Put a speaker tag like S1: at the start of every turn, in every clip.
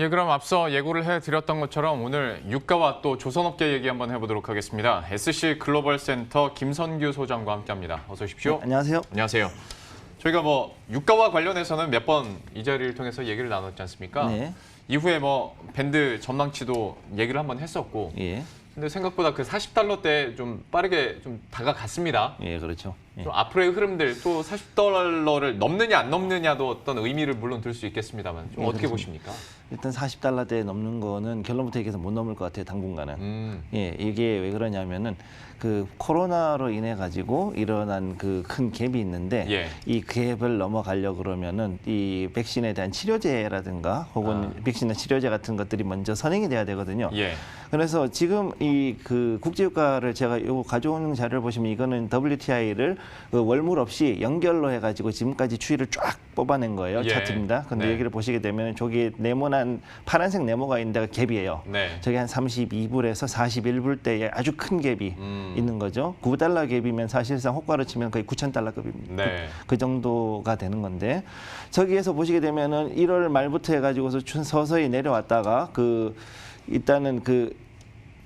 S1: 예, 그럼 앞서 예고를 해드렸던 것처럼 오늘 유가와 또 조선업계 얘기 한번 해보도록 하겠습니다. SC 글로벌 센터 김선규 소장과 함께합니다. 어서 오십시오.
S2: 네, 안녕하세요.
S1: 안녕하세요. 저희가 유가와 관련해서는 몇 번 이 자리를 통해서 얘기를 나눴지 않습니까?
S2: 네.
S1: 이후에 밴드 전망치도 얘기를 한번 했었고,
S2: 예.
S1: 근데 생각보다 그 40달러대 좀 빠르게 좀 다가갔습니다.
S2: 예, 그렇죠. 예.
S1: 좀 앞으로의 흐름들 또 40달러를 넘느냐 안 넘느냐도 어떤 의미를 물론 들 수 있겠습니다만 좀
S2: 예,
S1: 어떻게
S2: 그렇습니다.
S1: 보십니까?
S2: 일단 40달러대 넘는 거는 결론부터 얘기해서 못 넘을 것 같아요, 당분간은. 예, 이게 왜 그러냐면은 그 코로나로 인해 가지고 일어난 그 큰 갭이 있는데
S1: 예.
S2: 이 갭을 넘어가려 그러면은 이 백신에 대한 치료제라든가 혹은 백신의 치료제 같은 것들이 먼저 선행이 돼야 되거든요.
S1: 예.
S2: 그래서 지금 이 그 국제유가를 제가 요거 가져오는 자료를 보시면 이거는 WTI를 그 월물 없이 연결로 해가지고 지금까지 추이를 쫙 뽑아낸 거예요.
S1: 예.
S2: 차트입니다. 근데
S1: 네.
S2: 여기를 보시게 되면 저기 네모난 파란색 네모가 있는 데가 갭이에요.
S1: 네.
S2: 저게 한 32불에서 41불대에 아주 큰 갭이 있는 거죠. 9달러 갭이면 사실상 호가로 치면 거의 9,000달러급입니다.
S1: 네.
S2: 그 정도가 되는 건데 저기에서 보시게 되면은 1월 말부터 해가지고서 서서히 내려왔다가 일단은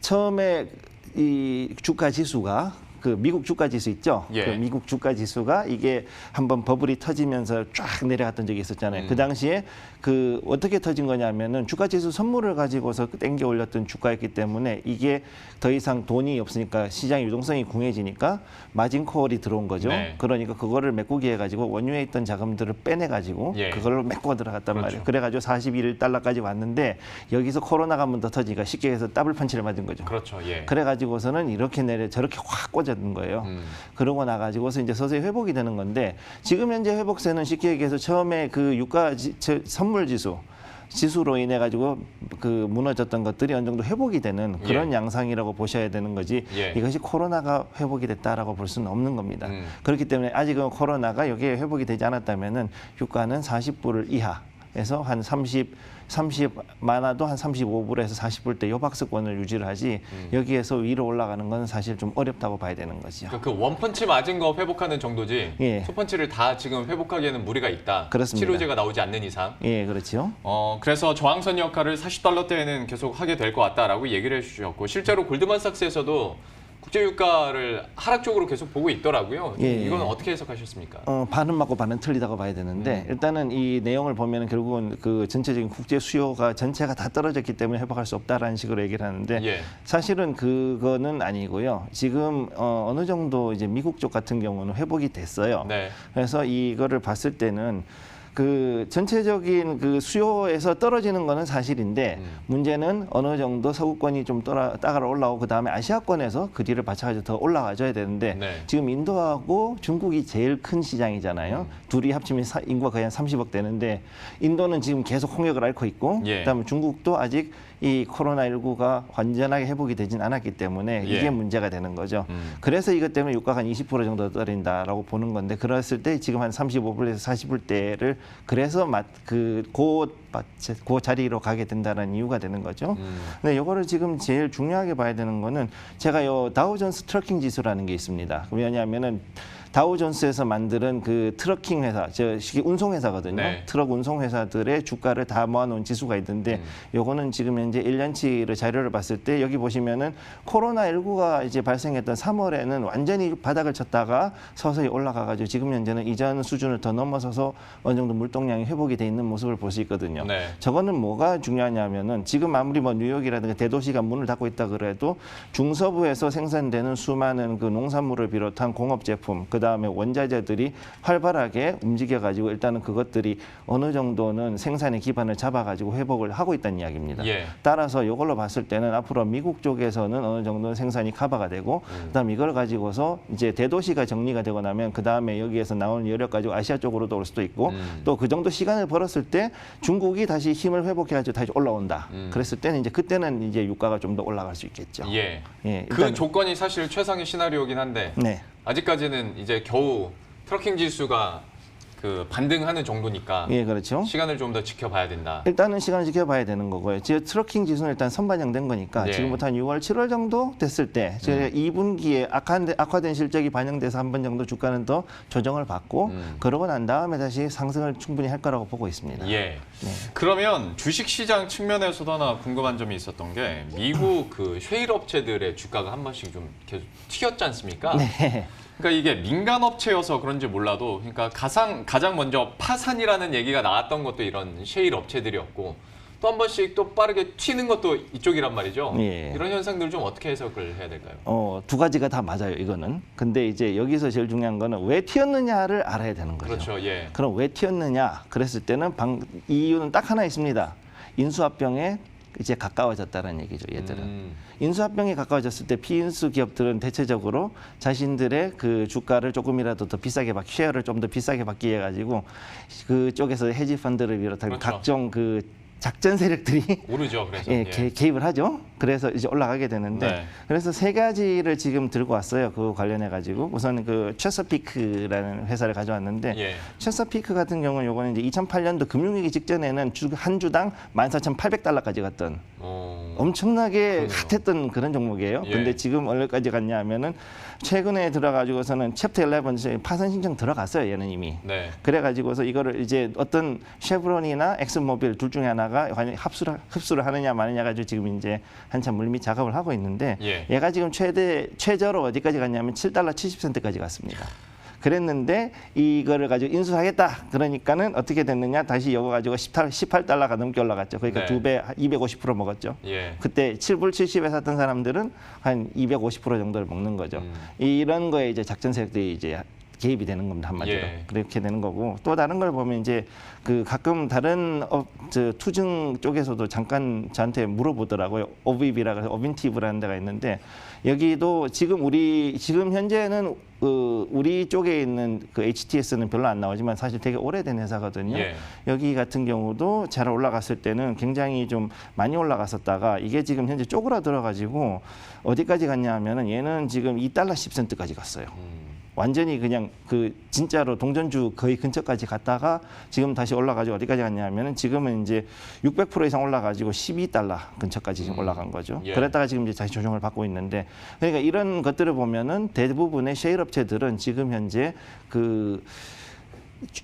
S2: 처음에 이 주가 지수가 그 미국 주가 지수 있죠.
S1: 예.
S2: 그 미국 주가 지수가 이게 한번 버블이 터지면서 쫙 내려갔던 적이 있었잖아요. 그 당시에 어떻게 터진 거냐면은 주가 지수 선물을 가지고서 땡겨 올렸던 주가였기 때문에 이게 더 이상 돈이 없으니까 시장의 유동성이 궁해지니까 마진콜이 들어온 거죠.
S1: 네.
S2: 그러니까 그거를 메꾸기 해가지고 원유에 있던 자금들을 빼내가지고
S1: 예.
S2: 그걸로 메꾸어 들어갔단
S1: 그렇죠.
S2: 말이에요. 그래가지고 41달러까지 왔는데 여기서 코로나가 한 번 더 터지니까 쉽게 해서 더블 펀치를 맞은 거죠.
S1: 그렇죠. 예.
S2: 그래가지고서는 이렇게 저렇게 확 꽂아든 거예요. 그러고 나가지고서 이제 서서히 회복이 되는 건데 지금 현재 회복세는 쉽게 얘기해서 처음에 선물 지수로 인해 가지고 무너졌던 것들이 어느 정도 회복이 되는 그런 양상이라고 보셔야 되는 거지
S1: 예.
S2: 이것이 코로나가 회복이 됐다라고 볼 수는 없는 겁니다. 그렇기 때문에 아직은 코로나가 여기에 회복이 되지 않았다면은 유가는 40불 이하에서 한 30 많아도 한 35불에서 40불대 요 박스권을 유지를 하지 여기에서 위로 올라가는 건 사실 좀 어렵다고 봐야 되는 거죠.
S1: 그 원펀치 맞은 거 회복하는 정도지
S2: 예.
S1: 투펀치를 다 지금 회복하기에는 무리가 있다.
S2: 그렇습니다.
S1: 치료제가 나오지 않는 이상.
S2: 예, 그렇죠.
S1: 그래서 저항선 역할을 40달러대에는 계속 하게 될 것 같다라고 얘기를 해주셨고 실제로 골드만삭스에서도 국제유가를 하락적으로 계속 보고 있더라고요.
S2: 예.
S1: 이건 어떻게 해석하셨습니까?
S2: 반은 맞고 반은 틀리다고 봐야 되는데 일단은 이 내용을 보면은 결국은 그 전체적인 국제 수요가 전체가 다 떨어졌기 때문에 회복할 수 없다라는 식으로 얘기를 하는데
S1: 예.
S2: 사실은 그거는 아니고요. 지금 어느 정도 이제 미국 쪽 같은 경우는 회복이 됐어요.
S1: 네.
S2: 그래서 이거를 봤을 때는 전체적인 수요에서 떨어지는 거는 사실인데 문제는 어느 정도 서구권이 좀 따라 올라오고 그다음에 아시아권에서 그 뒤를 받쳐가지고 더 올라가줘야 되는데
S1: 네.
S2: 지금 인도하고 중국이 제일 큰 시장이잖아요. 둘이 합치면 인구가 거의 한 30억 되는데 인도는 지금 계속 홍역을 앓고 있고
S1: 예.
S2: 그다음에 중국도 아직 이 코로나19가 완전하게 회복이 되진 않았기 때문에
S1: 예.
S2: 이게 문제가 되는 거죠. 그래서 이것 때문에 유가가 한 20% 정도 떨어진다라고 보는 건데 그랬을 때 지금 한 35불에서 40불대를 그래서 그 자리로 가게 된다는 이유가 되는 거죠. 근데 이거를 지금 제일 중요하게 봐야 되는 거는 제가 다우존스 트러킹 지수라는 게 있습니다. 왜냐하면은 다우존스에서 만드는 트러킹 회사, 운송 회사거든요.
S1: 네.
S2: 트럭 운송 회사들의 주가를 다 모아놓은 지수가 있는데, 요거는 지금 현재 1년치를 자료를 봤을 때 여기 보시면은 코로나19가 이제 발생했던 3월에는 완전히 바닥을 쳤다가 서서히 올라가가지고 지금 현재는 이전 수준을 더 넘어서서 어느 정도 물동량이 회복이 돼 있는 모습을 볼 수 있거든요.
S1: 네.
S2: 저거는 뭐가 중요하냐면은 지금 아무리 뉴욕이라든가 대도시가 문을 닫고 있다 그래도 중서부에서 생산되는 수많은 농산물을 비롯한 공업 제품, 그다음에 원자재들이 활발하게 움직여가지고 일단은 그것들이 어느 정도는 생산의 기반을 잡아가지고 회복을 하고 있다는 이야기입니다.
S1: 예.
S2: 따라서 이걸로 봤을 때는 앞으로 미국 쪽에서는 어느 정도는 생산이 커버가 되고 그다음 이걸 가지고서 이제 대도시가 정리가 되고 나면 그다음에 여기에서 나오는 여력 가지고 아시아 쪽으로도 올 수도 있고 또 그 정도 시간을 벌었을 때 중국이 다시 힘을 회복해가지고 다시 올라온다. 그랬을 때는 이제 그때는 이제 유가가 좀 더 올라갈 수 있겠죠.
S1: 예.
S2: 예,
S1: 그 조건이 사실 최상의 시나리오긴 한데
S2: 네.
S1: 아직까지는 이제 겨우 트러킹 지수가 그 반등하는 정도니까
S2: 예, 그렇죠.
S1: 시간을 좀 더 지켜봐야 된다.
S2: 일단은 시간을 지켜봐야 되는 거고요. 지금 트래킹 지수는 일단 선반영된 거니까
S1: 네.
S2: 지금부터 한 6월, 7월 정도 됐을 때 저희가 2분기에 악화된 실적이 반영돼서 한 번 정도 주가는 더 조정을 받고 그러고 난 다음에 다시 상승을 충분히 할 거라고 보고 있습니다.
S1: 예. 그러면 주식시장 측면에서도 하나 궁금한 점이 있었던 게 미국 그 셰일 업체들의 주가가 한 번씩 좀 계속 튀었지 않습니까?
S2: 네.
S1: 그러니까 이게 민간 업체여서 그런지 몰라도 그러니까 가장 먼저 파산이라는 얘기가 나왔던 것도 이런 셰일 업체들이었고 또 한 번씩 또 빠르게 튀는 것도 이쪽이란 말이죠.
S2: 예.
S1: 이런 현상들 좀 어떻게 해석을 해야 될까요?
S2: 두 가지가 다 맞아요, 이거는. 근데 이제 여기서 제일 중요한 거는 왜 튀었느냐를 알아야 되는 거죠.
S1: 그렇죠. 예.
S2: 그럼 왜 튀었느냐? 그랬을 때는 이유는 딱 하나 있습니다. 인수합병에 이제 가까워졌다는 얘기죠, 얘들은. 인수합병에 가까워졌을 때 피인수 기업들은 대체적으로 자신들의 그 주가를 조금이라도 더 비싸게 쉐어를 좀 더 비싸게 받기 위해 가지고 그쪽에서 헤지 펀드를 비롯한
S1: 그렇죠.
S2: 각종 그 작전 세력들이
S1: 오르죠. 그래서
S2: 예, 개입을 하죠. 그래서 이제 올라가게 되는데
S1: 네.
S2: 그래서 세 가지를 지금 들고 왔어요. 그거 관련해 가지고 우선 그 체서피크라는 회사를 가져왔는데
S1: 예.
S2: 체서피크 같은 경우는 요거는 이제 2008년도 금융위기 직전에는 한 주당 14,800달러까지 갔던 엄청나게 핫했던 그런 종목이에요.
S1: 예.
S2: 근데 지금 얼마까지 갔냐 하면은 최근에 들어가지고서는 챕터 11 파산 신청 들어갔어요. 얘는 이미.
S1: 네.
S2: 그래가지고서 이거를 이제 어떤 쉐브론이나 엑슨모빌 둘 중에 하나가 과연 흡수를 하느냐 마느냐 가지고 지금 이제 한참 물밑 작업을 하고 있는데
S1: 예.
S2: 얘가 지금 최저로 어디까지 갔냐면 7달러 70센트까지 갔습니다. 그랬는데 이거를 가지고 인수하겠다. 그러니까는 어떻게 됐느냐? 다시 이거 가지고 18달러가 넘게 올라갔죠. 그러니까
S1: 네.
S2: 두 배 250% 먹었죠.
S1: 예.
S2: 그때 7불 70에 샀던 사람들은 한 250% 정도를 먹는 거죠. 이런 거에 이제 작전 세력들이 이제 개입이 되는 겁니다, 한마디로.
S1: 예.
S2: 그렇게 되는 거고 또 다른 걸 보면 이제 그 가끔 다른 투증 쪽에서도 잠깐 저한테 물어보더라고요. 오비비라고 해서 오빈티브라는 데가 있는데 여기도 지금 현재는 우리 쪽에 있는 그 HTS는 별로 안 나오지만 사실 되게 오래된 회사거든요.
S1: 예.
S2: 여기 같은 경우도 잘 올라갔을 때는 굉장히 좀 많이 올라갔었다가 이게 지금 현재 쪼그라들어 가지고 어디까지 갔냐 하면은 얘는 지금 2달러 10센트까지 갔어요. 완전히 그냥 그 진짜로 동전주 거의 근처까지 갔다가 지금 다시 올라가지고 어디까지 갔냐면은 지금은 이제 600% 이상 올라가지고 12달러 근처까지 지금 올라간 거죠.
S1: 예.
S2: 그랬다가 지금 이제 다시 조정을 받고 있는데 그러니까 이런 것들을 보면은 대부분의 셰일 업체들은 지금 현재 그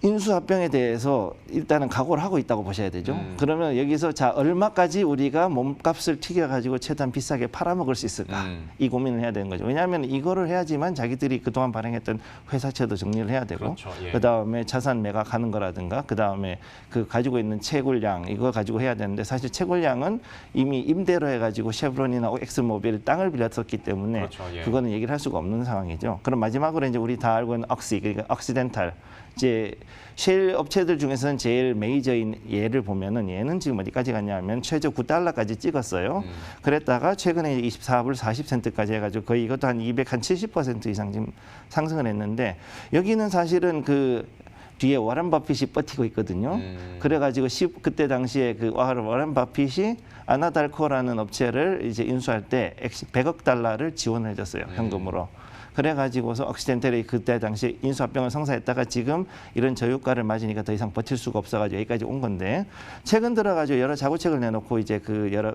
S2: 인수합병에 대해서 일단은 각오를 하고 있다고 보셔야 되죠. 그러면 여기서 자 얼마까지 우리가 몸값을 튀겨가지고 최대한 비싸게 팔아먹을 수 있을까 이 고민을 해야 되는 거죠. 왜냐하면 이거를 해야지만 자기들이 그동안 발행했던 회사채도 정리를 해야 되고
S1: 그렇죠. 예.
S2: 그다음에 자산 매각하는 거라든가 그다음에 그 가지고 있는 채굴량 이거 가지고 해야 되는데 사실 채굴량은 이미 임대로 해가지고 쉐브론이나 엑스모빌 땅을 빌렸었기 때문에
S1: 그렇죠. 예.
S2: 그거는 얘기를 할 수가 없는 상황이죠. 그럼 마지막으로 이제 우리 다 알고 있는 그러니까 억시덴탈 이제 셰일 업체들 중에서는 제일 메이저인 얘를 보면은 얘는 지금 어디까지 갔냐면 최저 9달러까지 찍었어요. 그랬다가 최근에 24불 40센트까지 해가지고 거의 이것도 한 270% 이상 지금 상승을 했는데 여기는 사실은 그 뒤에 워런 버핏이 버티고 있거든요. 그래가지고 그때 당시에 그 워런 버핏이 아나달코라는 업체를 이제 인수할 때 100억 달러를 지원을 해줬어요. 현금으로. 그래가지고서 억시덴텔이 그때 당시 인수합병을 성사했다가 지금 이런 저유가를 맞으니까 더 이상 버틸 수가 없어가지고 여기까지 온 건데 최근 들어가지고 여러 자구책을 내놓고 이제 그 여러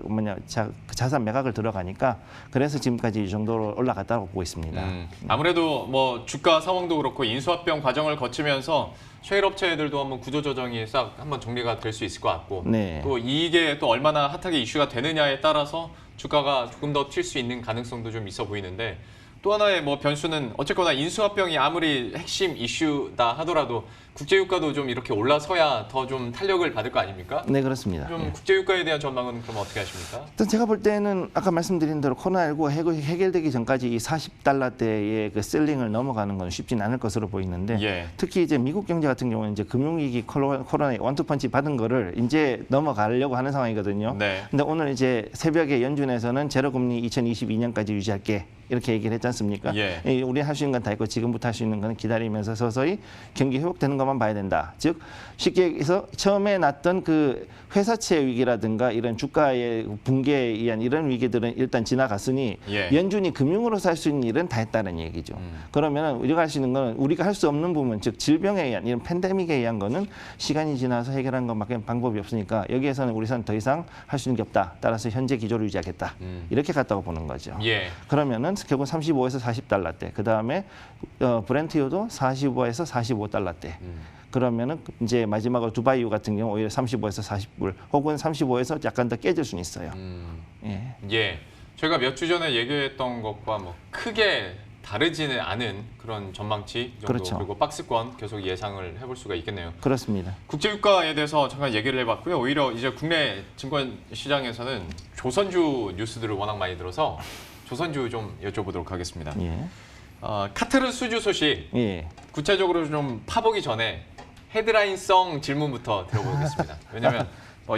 S2: 자산 매각을 들어가니까 그래서 지금까지 이 정도로 올라갔다고 보고 있습니다.
S1: 아무래도 뭐 주가 상황도 그렇고 인수합병 과정을 거치면서 셰일 업체들도 한번 구조조정이 싹 한번 정리가 될 수 있을 것 같고
S2: 네.
S1: 또 이게 또 얼마나 핫하게 이슈가 되느냐에 따라서 주가가 조금 더 튈 수 있는 가능성도 좀 있어 보이는데 또 하나의 뭐 변수는 어쨌거나 인수합병이 아무리 핵심 이슈다 하더라도 국제유가도 좀 이렇게 올라서야 더 좀 탄력을 받을 거 아닙니까?
S2: 네, 그렇습니다.
S1: 좀
S2: 예.
S1: 국제유가에 대한 전망은 그럼 어떻게 하십니까?
S2: 일단 제가 볼 때는 아까 말씀드린 대로 코로나19 해결되기 전까지 이 40달러대의 그 셀링을 넘어가는 건 쉽진 않을 것으로 보이는데
S1: 예.
S2: 특히 이제 미국 경제 같은 경우는 이제 금융위기 코로나 원투펀치 받은 거를 이제 넘어가려고 하는 상황이거든요.
S1: 네.
S2: 근데 오늘 이제 새벽에 연준에서는 제로금리 2022년까지 유지할게. 이렇게 얘기를 했지 않습니까?
S1: 예.
S2: 우리 할 수 있는 건 다 있고 지금부터 할 수 있는 건 기다리면서 서서히 경기 회복되는 것만 봐야 된다. 즉 쉽게 해서 처음에 났던 그 회사채 위기라든가 이런 주가의 붕괴에 의한 이런 위기들은 일단 지나갔으니
S1: 예.
S2: 연준이 금융으로 살 수 있는 일은 다 했다는 얘기죠. 그러면 우리가 할 수 있는 건 우리가 할 수 없는 부분, 즉 질병에 의한 이런 팬데믹에 의한 거는 시간이 지나서 해결하는 것밖에 방법이 없으니까 여기에서는 우리선 더 이상 할 수 있는 게 없다. 따라서 현재 기조를 유지하겠다. 이렇게 갔다고 보는 거죠.
S1: 예.
S2: 그러면은 결국 35에서 40달러대. 그 다음에 브렌트유도 45에서 45달러대. 그러면은 이제 마지막으로 두바이유 같은 경우 오히려 35에서 40불 혹은 35에서 약간 더 깨질 수는 있어요. 예.
S1: 예. 저희가 몇 주 전에 얘기했던 것과 뭐 크게 다르지는 않은 그런 전망치 정도
S2: 그렇죠.
S1: 그리고 박스권 계속 예상을 해볼 수가 있겠네요.
S2: 그렇습니다.
S1: 국제유가에 대해서 잠깐 얘기를 해봤고요. 오히려 이제 국내 증권 시장에서는 조선주 뉴스들을 워낙 많이 들어서 조선주 좀 여쭤보도록 하겠습니다.
S2: 예.
S1: 카타르 수주 소식
S2: 예.
S1: 구체적으로 좀 파보기 전에 헤드라인성 질문부터 들어보겠습니다. 왜냐하면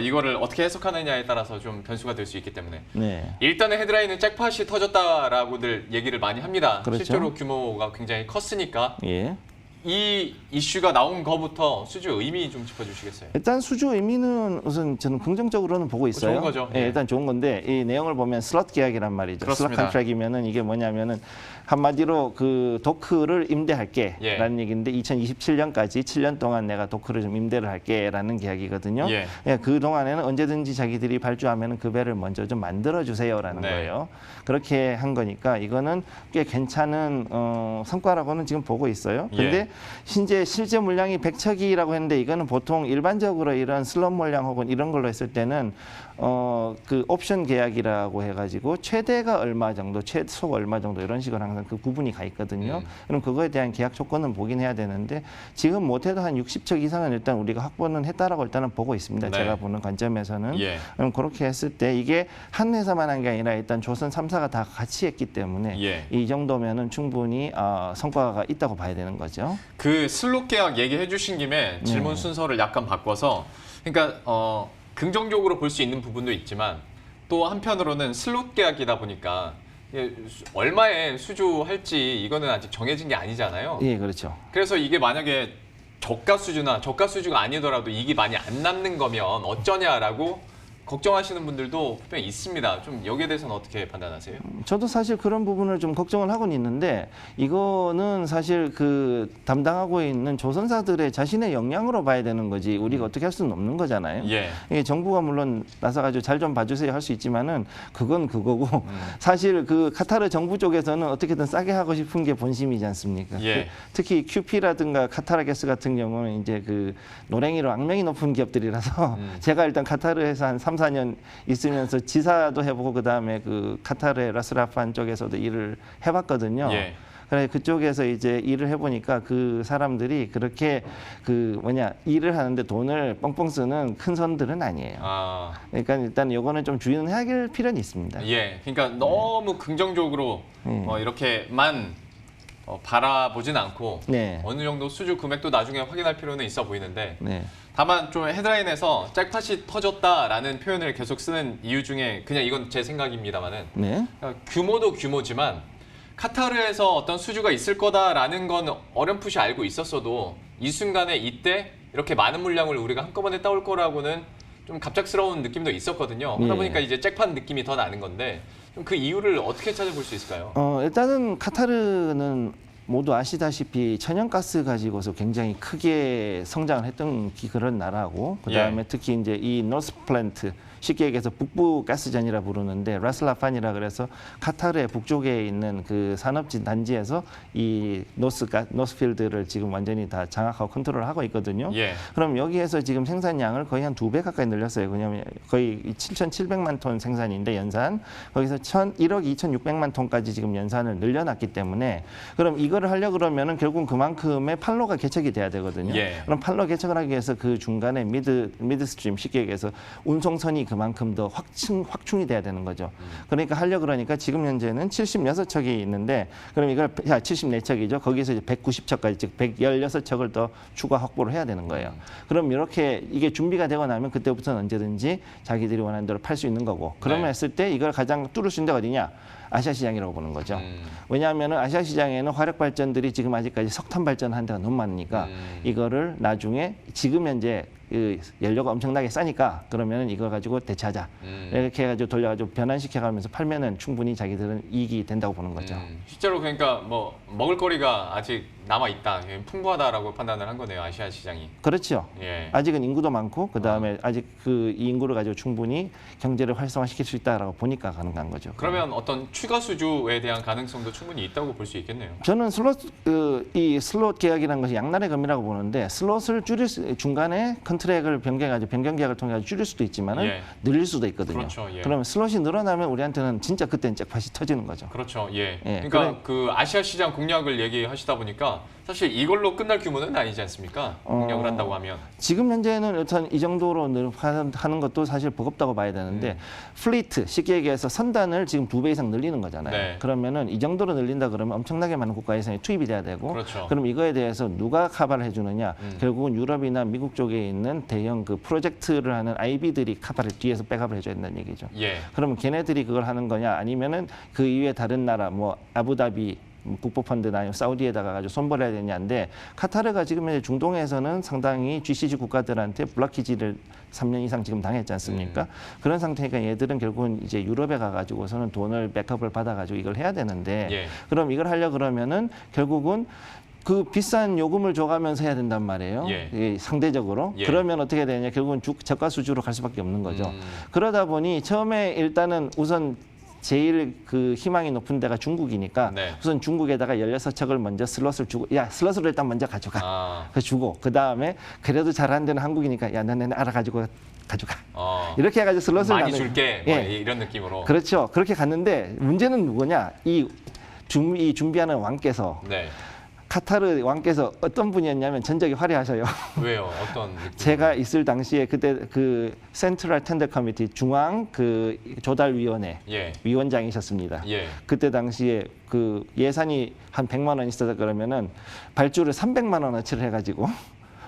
S1: 이거를 어떻게 해석하느냐에 따라서 좀 변수가 될 수 있기 때문에
S2: 네.
S1: 일단은 헤드라인은 잭팟이 터졌다라고들 얘기를 많이 합니다.
S2: 그렇죠.
S1: 실제로 규모가 굉장히 컸으니까
S2: 예.
S1: 이 이슈가 나온 거부터 수주 의미 좀 짚어주시겠어요?
S2: 일단 수주 의미는 우선 저는 긍정적으로는 보고 있어요.
S1: 좋은 거죠.
S2: 예,
S1: 예.
S2: 일단 좋은 건데 이 내용을 보면 슬롯 계약이란 말이죠.
S1: 그렇습니다.
S2: 슬롯 컨트랙이면은 이게 뭐냐면은 한마디로 그 도크를 임대할게라는
S1: 예.
S2: 얘기인데 2027년까지 7년 동안 내가 도크를 좀 임대를 할게라는 계약이거든요.
S1: 예.
S2: 예, 그 동안에는 언제든지 자기들이 발주하면은 그 배를 먼저 좀 만들어 주세요라는
S1: 네.
S2: 거예요. 그렇게 한 거니까 이거는 꽤 괜찮은 성과라고는 지금 보고 있어요. 근데
S1: 예.
S2: 실제 물량이 100척이라고 했는데 이거는 보통 일반적으로 이런 슬롯 물량 혹은 이런 걸로 했을 때는 그 옵션 계약이라고 해가지고 최대가 얼마 정도, 최소가 얼마 정도 이런 식으로 항상 그 구분이 가 있거든요. 그럼 그거에 대한 계약 조건은 보긴 해야 되는데 지금 못해도 한 60척 이상은 일단 우리가 확보는 했다라고 일단은 보고 있습니다.
S1: 네.
S2: 제가 보는 관점에서는.
S1: 예.
S2: 그럼 그렇게 했을 때 이게 한 회사만 한 게 아니라 일단 조선 3사가 다 같이 했기 때문에
S1: 예.
S2: 이 정도면은 충분히 성과가 있다고 봐야 되는 거죠.
S1: 그 슬롯 계약 얘기해 주신 김에 질문 순서를 약간 바꿔서 그러니까 긍정적으로 볼 수 있는 부분도 있지만 또 한편으로는 슬롯 계약이다 보니까 이게 얼마에 수주할지 이거는 아직 정해진 게 아니잖아요.
S2: 예, 그렇죠.
S1: 그래서 이게 만약에 저가 수주가 아니더라도 이익이 많이 안 남는 거면 어쩌냐라고 걱정하시는 분들도 분명히 있습니다. 좀 여기에 대해서는 어떻게 판단하세요?
S2: 저도 사실 그런 부분을 좀 걱정을 하고는 있는데 이거는 사실 그 담당하고 있는 조선사들의 자신의 역량으로 봐야 되는 거지 우리가 어떻게 할 수는 없는 거잖아요.
S1: 예.
S2: 이게 정부가 물론 나서가지고 잘 좀 봐주세요 할 수 있지만은 그건 그거고 사실 그 카타르 정부 쪽에서는 어떻게든 싸게 하고 싶은 게 본심이지 않습니까?
S1: 예.
S2: 특히 QP라든가 카타르게스 같은 경우는 이제 그 노랭이로 악명이 높은 기업들이라서 제가 일단 카타르에서 한 3, 4년 있으면서 지사도 해보고 그다음에 그 카타르의 라스라판 쪽에서도 일을 해봤거든요.
S1: 예.
S2: 그래 그쪽에서 이제 일을 해보니까 그 사람들이 그렇게 일을 하는데 돈을 뻥뻥 쓰는 큰 손들은 아니에요. 그러니까 일단 요거는 좀 주의해야 될 필요는 있습니다.
S1: 예. 그러니까 너무 긍정적으로 이렇게만 바라보진 않고
S2: 네.
S1: 어느 정도 수주 금액도 나중에 확인할 필요는 있어 보이는데
S2: 네.
S1: 다만 좀 헤드라인에서 잭팟이 터졌다라는 표현을 계속 쓰는 이유 중에 그냥 이건 제 생각입니다만은
S2: 네.
S1: 규모도 규모지만 카타르에서 어떤 수주가 있을 거다라는 건 어렴풋이 알고 있었어도 이 순간에 이때 이렇게 많은 물량을 우리가 한꺼번에 따올 거라고는 좀 갑작스러운 느낌도 있었거든요. 그러다
S2: 예.
S1: 보니까 이제 잭팟 느낌이 더 나는 건데 좀 그 이유를 어떻게 찾아볼 수 있을까요?
S2: 일단은 카타르는 모두 아시다시피 천연가스 가지고서 굉장히 크게 성장을 했던 그런 나라고 그다음에 특히 이제 이 노스 플랜트 쉽게 얘기해서 북부 가스전이라 부르는데 라슬라판이라 그래서 카타르의 북쪽에 있는 그 산업진 단지에서 이 노스필드를 지금 완전히 다 장악하고 컨트롤하고 있거든요.
S1: 예.
S2: 그럼 여기에서 지금 생산량을 거의 한 2배 가까이 늘렸어요. 왜냐하면 거의 7,700만 톤 생산인데 연산 거기서 1억 2,600만 톤까지 지금 연산을 늘려놨기 때문에 그럼 이거를 하려고 그러면은 결국 그만큼의 판로가 개척이 돼야 되거든요.
S1: 예.
S2: 그럼 판로 개척을 하기 위해서 그 중간에 미드스트림 쉽게 얘기해서 운송선이 그만큼 더 확충이 돼야 되는 거죠. 그러니까 하려고 그러니까 지금 현재는 76척이 있는데 그럼 이걸 74척이죠. 거기서 이제 190척까지 즉 116척을 더 추가 확보를 해야 되는 거예요. 그럼 이렇게 이게 준비가 되고 나면 그때부터는 언제든지 자기들이 원하는 대로 팔 수 있는 거고 그러면
S1: 네.
S2: 했을 때 이걸 가장 뚫을 수 있는 데가 어디냐? 아시아 시장이라고 보는 거죠. 왜냐하면 아시아 시장에는 화력 발전들이 지금 아직까지 석탄 발전하는 데가 너무 많으니까 이거를 나중에 지금 현재 그 연료가 엄청나게 싸니까 그러면 이걸 가지고 대체하자. 이렇게 해가지고 돌려가지고 변환시켜가면서 팔면은 충분히 자기들은 이익이 된다고 보는 거죠.
S1: 실제로 그러니까 뭐 먹을거리가 아직 남아 있다, 풍부하다라고 판단을 한 거네요, 아시아 시장이.
S2: 그렇죠.
S1: 예.
S2: 아직은 인구도 많고 그 다음에 아직 그 이 인구를 가지고 충분히 경제를 활성화시킬 수 있다라고 보니까 가능한 거죠.
S1: 그러면 어떤 추가 수주에 대한 가능성도 충분히 있다고 볼 수 있겠네요.
S2: 저는 이 슬롯 계약이라는 것이 양날의 검이라고 보는데 슬롯을 중간에 컨트랙을 변경해가지고 변경 계약을 통해 줄일 수도 있지만은
S1: 예.
S2: 늘릴 수도 있거든요.
S1: 그렇죠, 예.
S2: 그러면 슬롯이 늘어나면 우리한테는 진짜 그때는 잭팟이 터지는 거죠.
S1: 그렇죠. 예.
S2: 예,
S1: 그러니까 그 아시아 시장 공략을 얘기하시다 보니까 사실 이걸로 끝날 규모는 아니지 않습니까? 공략을 한다고 하면.
S2: 지금 현재는 일단 이 정도로 하는 것도 사실 버겁다고 봐야 되는데 플리트, 쉽게 얘기해서 선단을 지금 2배 이상 늘리는 거잖아요.
S1: 네.
S2: 그러면은 이 정도로 늘린다 그러면 엄청나게 많은 국가 예산이 투입이 돼야 되고
S1: 그렇죠.
S2: 그럼 이거에 대해서 누가 카바를 해주느냐? 결국은 유럽이나 미국 쪽에 있는 대형 그 프로젝트를 하는 IB들이 카바를 뒤에서 백업을 해줘야 된다는 얘기죠.
S1: 예.
S2: 그러면 걔네들이 그걸 하는 거냐? 아니면은 그 이외에 다른 나라 뭐 아부다비 국보펀드나 아니면 사우디에다가 가지고 손벌해야 되냐인데 카타르가 지금 현재 중동에서는 상당히 GCC 국가들한테 블락키지를 3년 이상 지금 당했지 않습니까? 그런 상태니까 얘들은 결국은 이제 유럽에 가가지고서는 돈을 백업을 받아가지고 이걸 해야 되는데
S1: 예.
S2: 그럼 이걸 하려 그러면은 결국은 그 비싼 요금을 줘가면서 해야 된단 말이에요.
S1: 예.
S2: 예, 상대적으로.
S1: 예.
S2: 그러면 어떻게 되냐? 결국은 저가 수주로 갈 수밖에 없는 거죠. 그러다 보니 처음에 일단은 우선 제일 그 희망이 높은 데가 중국이니까
S1: 네.
S2: 우선 중국에다가 16척을 먼저 슬롯을 주고 야 슬롯으로 일단 먼저 가져가.
S1: 아.
S2: 그래서 주고 그 다음에 그래도 잘하는 데는 한국이니까 야 너네는 알아가지고 가져가.
S1: 이렇게
S2: 이렇게 해가지고 슬롯을
S1: 많이
S2: 나눠-
S1: 줄게. 뭐
S2: 예.
S1: 이런 느낌으로.
S2: 그렇죠. 그렇게 갔는데 문제는 누구냐? 이 준비하는 왕께서
S1: 네.
S2: 카타르 왕께서 어떤 분이었냐면 전적이 화려하셔요.
S1: 왜요? 어떤 느낌?
S2: 제가 있을 당시에 그때 그 센트럴 텐더 커미티 중앙 그 조달위원회
S1: 예.
S2: 위원장이셨습니다.
S1: 예.
S2: 그때 당시에 그 예산이 한 100만 원 있어서 그러면은 발주를 300만 원어치를 해가지고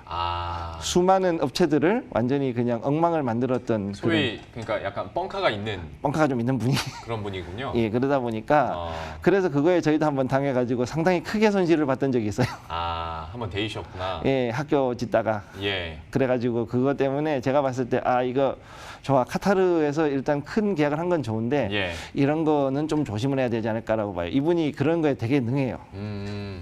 S1: 아.
S2: 수많은 업체들을 완전히 그냥 엉망을 만들었던 그런
S1: 소위 그러니까 약간 뻥카가 있는
S2: 뻥카가 좀 있는 분이
S1: 그런 분이군요.
S2: 예 그러다 보니까
S1: 어.
S2: 그래서 그거에 저희도 한번 당해가지고 상당히 크게 손실을 봤던 적이 있어요.
S1: 아, 한번 데이셨구나.
S2: 예 학교 짓다가
S1: 예.
S2: 그래가지고 그것 때문에 제가 봤을 때 아 이거 좋아 카타르에서 일단 큰 계약을 한 건 좋은데
S1: 예.
S2: 이런 거는 좀 조심을 해야 되지 않을까라고 봐요. 이분이 그런 거에 되게 능해요.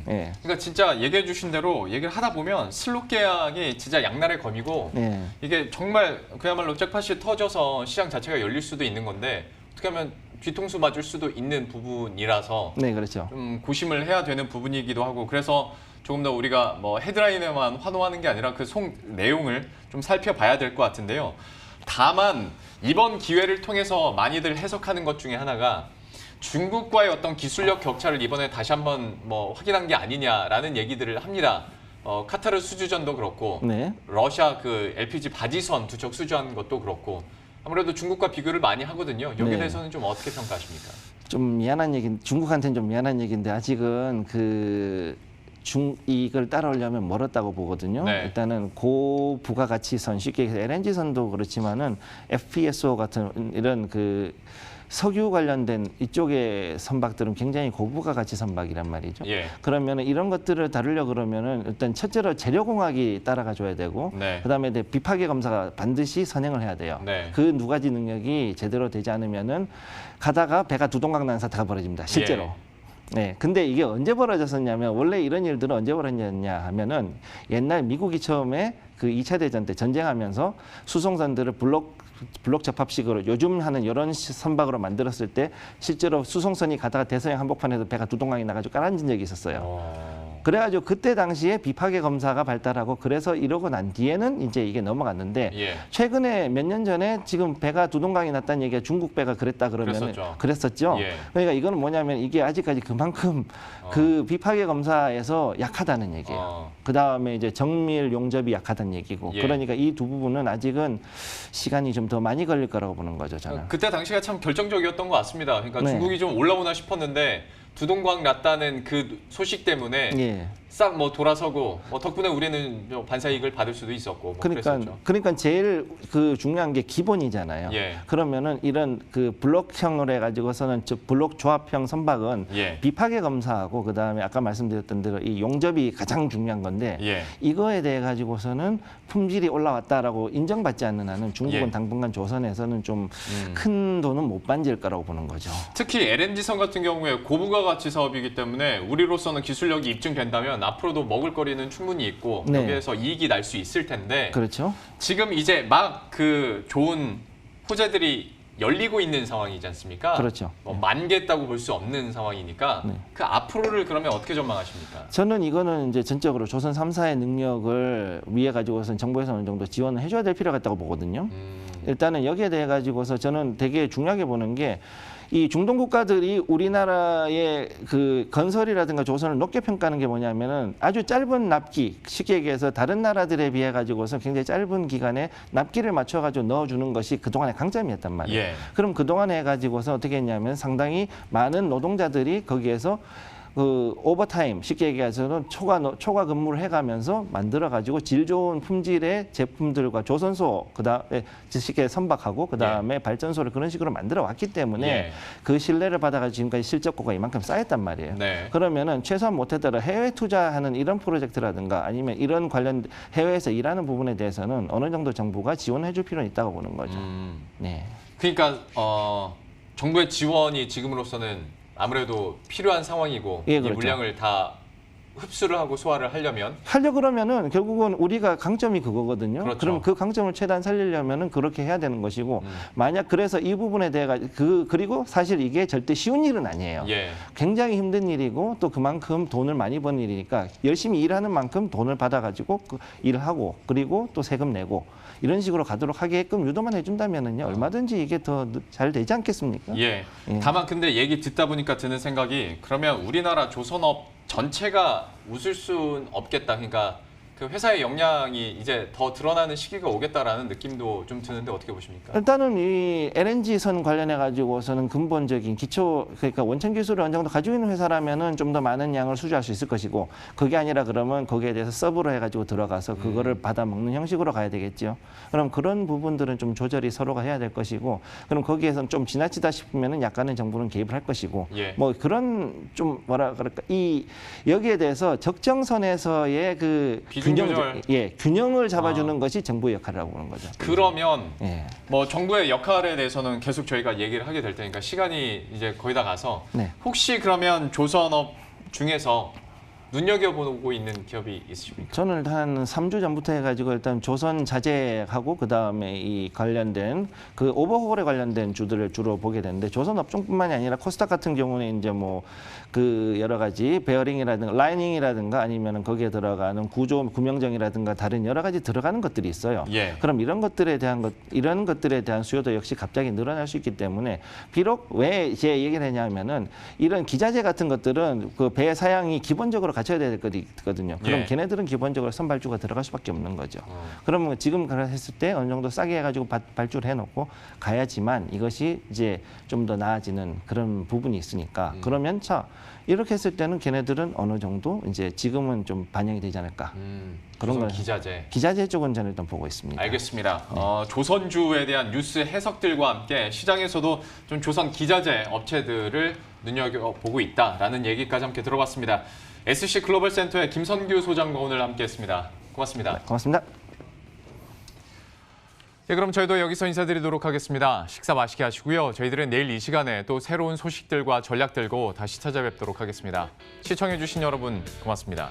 S2: 예.
S1: 그러니까 진짜 얘기해 주신 대로 얘기를 하다 보면 슬롯 계약이 진짜 양날의 검이고
S2: 예.
S1: 이게 정말 그야말로 잭팟이 터져서 시장 자체가 열릴 수도 있는 건데 어떻게 하면 뒤통수 맞을 수도 있는 부분이라서
S2: 네, 그렇죠.
S1: 좀 고심을 해야 되는 부분이기도 하고 그래서 조금 더 우리가 뭐 헤드라인에만 환호하는 게 아니라 그 속 내용을 좀 살펴봐야 될 것 같은데요. 다만 이번 기회를 통해서 많이들 해석하는 것 중에 하나가 중국과의 어떤 기술력 격차를 이번에 다시 한번 뭐 확인한 게 아니냐라는 얘기들을 합니다. 카타르 수주전도 그렇고
S2: 네.
S1: 러시아 그 LPG 바지선 두 척 수주한 것도 그렇고 아무래도 중국과 비교를 많이 하거든요. 여기에
S2: 네.
S1: 대해서는 좀 어떻게 평가하십니까?
S2: 좀 미안한 얘기, 중국한테는 좀 미안한 얘기인데 아직은 이걸 따라오려면 멀었다고 보거든요.
S1: 네.
S2: 일단은 고부가가치선, 쉽게 얘기해서 LNG선도 그렇지만은 FPSO 같은 이런 그 석유 관련된 이쪽의 선박들은 굉장히 고부가가치 선박이란 말이죠.
S1: 예.
S2: 그러면 이런 것들을 다루려 그러면은 일단 첫째로 재료공학이 따라가 줘야 되고
S1: 네.
S2: 그다음에 비파괴 검사가 반드시 선행을 해야 돼요.
S1: 네.
S2: 그 두 가지 능력이 제대로 되지 않으면은 가다가 배가 두동강 난 사태가 벌어집니다. 실제로.
S1: 예.
S2: 네, 근데 이게 언제 벌어졌었냐면 원래 이런 일들은 언제 벌어졌냐 하면은 옛날 미국이 처음에 그 2차 대전 때 전쟁하면서 수송선들을 블록 접합식으로 요즘 하는 이런 선박으로 만들었을 때 실제로 수송선이 가다가 대서양 한복판에서 배가 두동강이 나가지고 깔아앉은 적이 있었어요. 그래가지고 그때 당시에 비파괴 검사가 발달하고 그래서 이러고 난 뒤에는 이제 이게 넘어갔는데
S1: 예.
S2: 최근에 몇 년 전에 지금 배가 두동강이 났다는 얘기가 중국 배가 그랬다 그러면 그랬었죠.
S1: 예.
S2: 그러니까 이거는 뭐냐면 이게 아직까지 그만큼 그 비파괴 검사에서 약하다는 얘기예요. 그 다음에 이제 정밀 용접이 약하다는 얘기고.
S1: 예.
S2: 그러니까 이 두 부분은 아직은 시간이 좀 더 많이 걸릴 거라고 보는 거죠, 저는.
S1: 그때 당시가 참 결정적이었던 것 같습니다. 그러니까
S2: 네.
S1: 중국이 좀 올라오나 싶었는데 두동강 났다는 그 소식 때문에
S2: 예.
S1: 싹 뭐 돌아서고 뭐 덕분에 우리는 반사이익을 받을 수도 있었고 뭐 그랬었죠.
S2: 그러니까 제일 그 중요한 게 기본이잖아요.
S1: 예.
S2: 그러면은 이런 그 블록형으로 해가지고서는 블록 조합형 선박은
S1: 예.
S2: 비파괴 검사하고 그다음에 아까 말씀드렸던 대로 이 용접이 가장 중요한 건데
S1: 예.
S2: 이거에 대해 가지고서는 품질이 올라왔다라고 인정받지 않는 한은 중국은
S1: 예.
S2: 당분간 조선에서는 좀 큰 돈은 못 반질 거라고 보는 거죠.
S1: 특히 LNG선 같은 경우에 고부가 가치 사업이기 때문에 우리로서는 기술력이 입증된다면 앞으로도 먹을거리는 충분히 있고
S2: 네.
S1: 여기에서 이익이 날 수 있을 텐데
S2: 그렇죠.
S1: 지금 이제 막 그 좋은 호재들이 열리고 있는 상황이지 않습니까?
S2: 그렇죠.
S1: 뭐 만개했다고 볼 수 없는 상황이니까
S2: 네.
S1: 그 앞으로를 그러면 어떻게 전망하십니까?
S2: 저는 이거는 이제 전적으로 조선 3사의 능력을 위해 가지고서는 정부에서 어느 정도 지원을 해줘야 될 필요가 있다고 보거든요. 일단은 여기에 대해 가지고서 저는 되게 중요하게 보는 게 이 중동 국가들이 우리나라의 그 건설이라든가 조선을 높게 평가하는 게 뭐냐면은 아주 짧은 납기, 쉽게 얘기해서 다른 나라들에 비해 가지고서 굉장히 짧은 기간에 납기를 맞춰 가지고 넣어주는 것이 그동안의 강점이었단 말이에요.
S1: 예.
S2: 그럼 그동안에 해 가지고서 어떻게 했냐면 상당히 많은 노동자들이 거기에서 그 오버타임 쉽게 얘기해서는 초과 근무를 해가면서 만들어 가지고 질 좋은 품질의 제품들과 조선소 그다음에 쉽게 선박하고 그다음에 발전소를 그런 식으로 만들어 왔기 때문에
S1: 예.
S2: 그 신뢰를 받아가지고 지금까지 실적고가 이만큼 쌓였단 말이에요.
S1: 네.
S2: 그러면은 최소한 못하더라도 해외 투자하는 이런 프로젝트라든가 아니면 이런 관련 해외에서 일하는 부분에 대해서는 어느 정도 정부가 지원해줄 필요는 있다고 보는 거죠. 네.
S1: 그러니까 정부의 지원이 지금으로서는 아무래도 필요한 상황이고
S2: 예,
S1: 이
S2: 그렇죠.
S1: 물량을 다 흡수를 하고 소화를 하려면
S2: 하려 그러면은 결국은 우리가 강점이 그거거든요.
S1: 그렇죠.
S2: 그럼 그 강점을 최대한 살리려면은 그렇게 해야 되는 것이고 만약 그래서 이 부분에 대해 그리고 사실 이게 절대 쉬운 일은 아니에요.
S1: 예.
S2: 굉장히 힘든 일이고 또 그만큼 돈을 많이 버는 일이니까 열심히 일하는 만큼 돈을 받아가지고 그 일을 하고 그리고 또 세금 내고 이런 식으로 가도록 하게끔 유도만 해준다면은요 얼마든지 이게 더 잘 되지 않겠습니까?
S1: 예.
S2: 예.
S1: 다만 근데 얘기 듣다 보니까 드는 생각이 그러면 우리나라 조선업 전체가 웃을 수는 없겠다. 그러니까 그 회사의 역량이 이제 더 드러나는 시기가 오겠다라는 느낌도 좀 드는데 어떻게 보십니까?
S2: 일단은 이 LNG 선 관련해 가지고서는 근본적인 기초 그러니까 원천 기술을 어느 정도 가지고 있는 회사라면은 좀 더 많은 양을 수주할 수 있을 것이고 그게 아니라 그러면 거기에 대해서 서브로 해가지고 들어가서 그거를 받아 먹는 형식으로 가야 되겠죠. 그럼 그런 부분들은 좀 조절이 서로가 해야 될 것이고 그럼 거기에선 좀 지나치다 싶으면은 약간은 정부는 개입을 할 것이고
S1: 예.
S2: 뭐 그런 좀 뭐라 그럴까 이 여기에 대해서 적정선에서의 그
S1: 비중 조절.
S2: 균형을 잡아주는 것이 정부의 역할이라고 보는 거죠.
S1: 그러면
S2: 예.
S1: 뭐 정부의 역할에 대해서는 계속 저희가 얘기를 하게 될 테니까 시간이 이제 거의 다 가서
S2: 네.
S1: 혹시 그러면 조선업 중에서 눈여겨보고 있는 기업이 있으십니까?
S2: 저는 한 3주 전부터 해가지고 일단 조선 자재하고 그 다음에 이 관련된 그 오버홀에 관련된 주들을 주로 보게 되는데 조선 업종뿐만이 아니라 코스닥 같은 경우는 이제 뭐 그 여러 가지 베어링이라든가 라이닝이라든가 아니면은 거기에 들어가는 구조 구명정이라든가 다른 여러 가지 들어가는 것들이 있어요.
S1: 예.
S2: 그럼 이런 것들에 대한 수요도 역시 갑자기 늘어날 수 있기 때문에 비록 왜 이제 얘기를 했냐면은 이런 기자재 같은 것들은 그 배 사양이 기본적으로 갖춰야 될 것이 있거든요. 그럼
S1: 예.
S2: 걔네들은 기본적으로 선발주가 들어갈 수밖에 없는 거죠. 그러면 지금 했을 때 어느 정도 싸게 해가지고 발주를 해놓고 가야지만 이것이 이제 좀 더 나아지는 그런 부분이 있으니까 그러면 이렇게 했을 때는 걔네들은 어느 정도 이제 지금은 좀 반영이 되지 않을까. 그런
S1: 조선
S2: 걸
S1: 기자재
S2: 쪽은 저는 일단 보고 있습니다.
S1: 알겠습니다. 조선주에 대한 뉴스 해석들과 함께 시장에서도 좀 조선 기자재 업체들을 눈여겨보고 있다라는 얘기까지 함께 들어봤습니다. SC 글로벌 센터의 김선규 소장과 오늘 함께했습니다. 고맙습니다.
S2: 고맙습니다.
S1: 네, 그럼 저희도 여기서 인사드리도록 하겠습니다. 식사 맛있게 하시고요. 저희들은 내일 이 시간에 또 새로운 소식들과 전략 들고 다시 찾아뵙도록 하겠습니다. 시청해주신 여러분 고맙습니다.